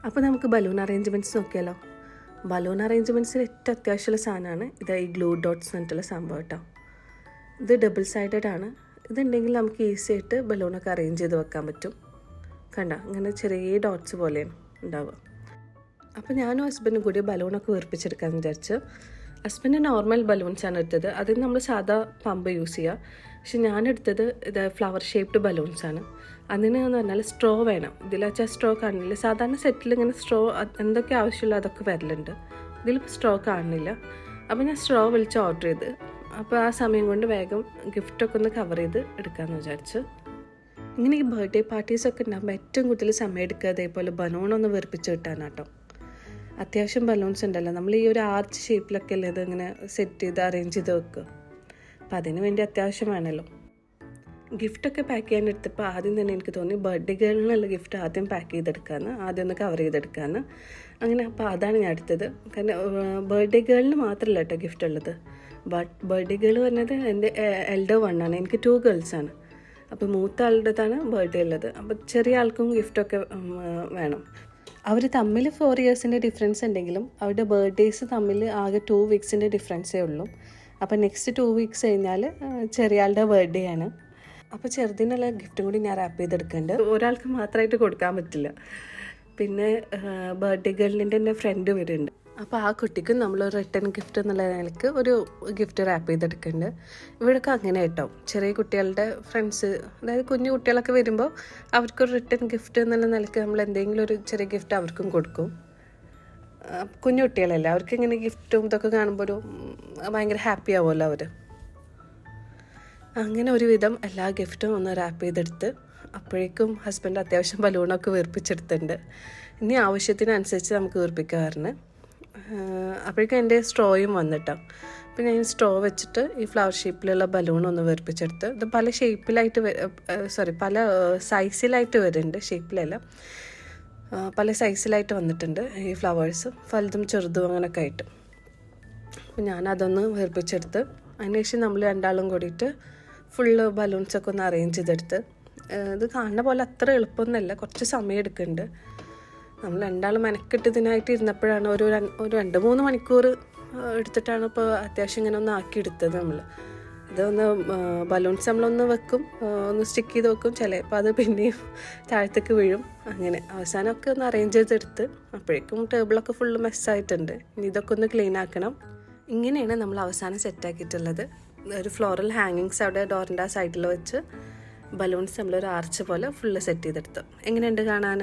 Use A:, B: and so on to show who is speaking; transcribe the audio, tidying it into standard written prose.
A: അപ്പോൾ നമുക്ക് balloon arrangements നോക്കിയാലോ. ബലൂൺ അറേഞ്ച്മെൻറ്റ്സിൽ ഏറ്റവും അത്യാവശ്യമുള്ള സാധനമാണ് ഇത്, ഈ ഗ്ലൂ ഡോട്ട്സ് എന്നിട്ടുള്ള സംഭവം കേട്ടോ. ഇത് ഡബിൾ സൈഡഡ് ആണ്. ഇതുണ്ടെങ്കിൽ നമുക്ക് ഈസി ആയിട്ട് ബലൂണൊക്കെ അറേഞ്ച് ചെയ്ത് വെക്കാൻ പറ്റും. കണ്ട, ഇങ്ങനെ ചെറിയ ഡോട്ട്സ് പോലെയാണ് ഉണ്ടാവുക. അപ്പോൾ ഞാനും ഹസ്ബൻഡും കൂടി ബലൂണൊക്കെ വീർപ്പിച്ചെടുക്കാമെന്ന് വിചാരിച്ചു. ഹസ്ബൻഡ് നോർമൽ ബലൂൺസാണ് എടുത്തത്. അതിന് നമ്മൾ സാധാ പമ്പ് യൂസ് ചെയ്യുക. പക്ഷെ ഞാനെടുത്തത് ഇത് ഫ്ലവർ ഷേപ്ഡ് ബലൂൺസാണ്. അതിന് എന്ന് പറഞ്ഞാൽ സ്ട്രോ വേണം. ഇതിലാച്ചാൽ സ്ട്രോ കാണില്ല. സാധാരണ സെറ്റിൽ ഇങ്ങനെ സ്ട്രോ എന്തൊക്കെ ആവശ്യമുള്ള അതൊക്കെ വരലുണ്ട്. ഇതിലിപ്പോൾ സ്ട്രോ കാണുന്നില്ല. അപ്പോൾ ഞാൻ സ്ട്രോ വിളിച്ച് ഓർഡർ ചെയ്ത്, അപ്പോൾ ആ സമയം കൊണ്ട് വേഗം ഗിഫ്റ്റൊക്കെ ഒന്ന് കവർ ചെയ്ത് എടുക്കാമെന്ന് വിചാരിച്ചു. ഇങ്ങനെ ഈ ബർത്ത്ഡേ പാർട്ടീസൊക്കെ ഉണ്ടാകുമ്പോൾ ഏറ്റവും കൂടുതൽ സമയം എടുക്കുക അതേപോലെ ബലൂണൊന്ന് വീർപ്പിച്ച് കിട്ടാനാട്ടോ. അത്യാവശ്യം ബലൂൺസ് ഉണ്ടല്ലോ, നമ്മൾ ഈ ഒരു ആർച്ച് ഷേപ്പിലൊക്കെ അല്ലേ ഇത് ഇങ്ങനെ സെറ്റ് ചെയ്ത് അറേഞ്ച് ചെയ്ത് വെക്കുക. അപ്പോൾ അതിന് വേണ്ടി അത്യാവശ്യം വേണമല്ലോ. ഗിഫ്റ്റൊക്കെ പാക്ക് ചെയ്യാൻ എടുത്തപ്പോൾ ആദ്യം തന്നെ എനിക്ക് തോന്നി ബർത്ത്ഡേ ഗേളിനുള്ള ഗിഫ്റ്റ് ആദ്യം പാക്ക് ചെയ്തെടുക്കാമെന്ന്, ആദ്യം ഒന്ന് കവർ ചെയ്തെടുക്കാമെന്ന്. അങ്ങനെ അപ്പോൾ അതാണ് ഞാൻ എടുത്തത്. കാരണം ബർത്ത്ഡേ ഗേളിന് മാത്രമല്ല കേട്ടോ ഗിഫ്റ്റ് ഉള്ളത്. ബർത്ത്ഡേ ഗേൾ പറഞ്ഞത് എൻ്റെ എൽഡർ വണ്ണാണ്. എനിക്ക് 2 ഗേൾസാണ്. അപ്പോൾ മൂത്ത ആളുടേതാണ് ബർത്ത്ഡേ ഉള്ളത്. അപ്പോൾ ചെറിയ ആൾക്കും ഗിഫ്റ്റൊക്കെ വേണം. അവർ തമ്മിൽ 4 ഇയേഴ്സിൻ്റെ ഡിഫറൻസ് ഉണ്ടെങ്കിലും അവരുടെ ബർത്ത്ഡേയ്സ് തമ്മിൽ ആകെ 2 വീക്സിൻ്റെ ഡിഫറൻസേ ഉള്ളൂ. അപ്പോൾ നെക്സ്റ്റ് 2 വീക്സ് കഴിഞ്ഞാൽ ചെറിയ ആളുടെ ബർത്ത്ഡേ ആണ്. അപ്പോൾ ചെറുതിനുള്ള ഗിഫ്റ്റും കൂടി ഞാൻ റാപ്പ് ചെയ്തെടുക്കുന്നുണ്ട്. ഒരാൾക്ക് മാത്രമായിട്ട് കൊടുക്കാൻ പറ്റില്ല. പിന്നെ ബർത്ത്ഡേ ഗേളിൻ്റെ തന്നെ ഫ്രണ്ട് വരുന്നുണ്ട്. അപ്പോൾ ആ കുട്ടിക്ക് നമ്മൾ റിട്ടേൺ ഗിഫ്റ്റ് എന്നുള്ള നിലയ്ക്ക് ഒരു ഗിഫ്റ്റ് റാപ്പ് ചെയ്തെടുക്കുന്നുണ്ട്. ഇവിടെയൊക്കെ അങ്ങനെ കേട്ടോ, ചെറിയ കുട്ടികളുടെ ഫ്രണ്ട്സ്, അതായത് കുഞ്ഞു കുട്ടികളൊക്കെ വരുമ്പോൾ അവർക്കൊരു റിട്ടേൺ ഗിഫ്റ്റ് എന്നുള്ള നിലയ്ക്ക് നമ്മൾ എന്തെങ്കിലും ഒരു ചെറിയ ഗിഫ്റ്റ് അവർക്കും കൊടുക്കും. കുഞ്ഞു കുട്ടികളല്ലേ, അവർക്ക് ഇങ്ങനെ ഗിഫ്റ്റും ഇതൊക്കെ കാണുമ്പോൾ ഒരു ഭയങ്കര ഹാപ്പി ആവുമല്ലോ അവർ. അങ്ങനെ ഒരുവിധം എല്ലാ ഗിഫ്റ്റും ഒന്ന് റാപ്പ് ചെയ്തെടുത്ത് അപ്പോഴേക്കും ഹസ്ബൻഡ് അത്യാവശ്യം ബലൂണൊക്കെ വീർപ്പിച്ചെടുത്തിട്ടുണ്ട്. ഇനി ആവശ്യത്തിനനുസരിച്ച് നമുക്ക് വീർപ്പിക്കാറുണ്ട്. അപ്പോഴേക്കും എൻ്റെ സ്ട്രോയും വന്നിട്ടോ. അപ്പോൾ ഞാൻ സ്ട്രോ വെച്ചിട്ട് ഈ ഫ്ലവർ ഷേപ്പിലുള്ള ബലൂണൊന്ന് വീർപ്പിച്ചെടുത്ത്, ഇത് പല ഷേപ്പിലായിട്ട് പല സൈസിലായിട്ട് വരുന്നുണ്ട്, ഷേപ്പിലല്ല, പല സൈസിലായിട്ട് വന്നിട്ടുണ്ട് ഈ ഫ്ലവേഴ്സ്, വലുതും ചെറുതും അങ്ങനെയൊക്കെ ആയിട്ട്. അപ്പോൾ ഞാനതൊന്ന് വീർപ്പിച്ചെടുത്ത് അതിനുശേഷം നമ്മൾ രണ്ടാളും കൂടിയിട്ട് ഫുള്ള് ബലൂൺസൊക്കെ ഒന്ന് അറേഞ്ച് ചെയ്തെടുത്ത്. ഇത് കാണുന്ന പോലെ അത്ര എളുപ്പമൊന്നുമല്ല, കുറച്ച് സമയം എടുക്കുന്നുണ്ട്. നമ്മൾ രണ്ടാളും മെനക്കെട്ട് ഇതിനായിട്ട് ഇരുന്നപ്പോഴാണ് ഒരു 2-3 മണിക്കൂർ എടുത്തിട്ടാണ് ഇപ്പോൾ അത്യാവശ്യം ഇങ്ങനെ ഒന്ന് ആക്കിയെടുത്തത്. നമ്മൾ ഇതൊന്ന് ബലൂൺസ് നമ്മളൊന്ന് വെക്കും, ഒന്ന് സ്റ്റിക്ക് ചെയ്ത് വെക്കും, ചിലപ്പോൾ അത് പിന്നെയും താഴത്തേക്ക് വീഴും. അങ്ങനെ അവസാനമൊക്കെ ഒന്ന് അറേഞ്ച് ചെയ്തെടുത്ത് അപ്പോഴേക്കും ടേബിളൊക്കെ ഫുള്ള് മെസ്സായിട്ടുണ്ട്. ഇനി ഇതൊക്കെ ഒന്ന് ക്ലീൻ ആക്കണം. ഇങ്ങനെയാണ് നമ്മൾ അവസാനം സെറ്റാക്കിയിട്ടുള്ളത്. ഒരു ഫ്ലോറൽ ഹാങ്ങിങ്സ് അവിടെ ഡോറിൻ്റെ ആ സൈഡിൽ വെച്ച് ബലൂൺസ് നമ്മളൊരു ആർച്ച് പോലെ ഫുള്ള് സെറ്റ് ചെയ്തെടുത്തു. എങ്ങനെയുണ്ട് കാണാൻ?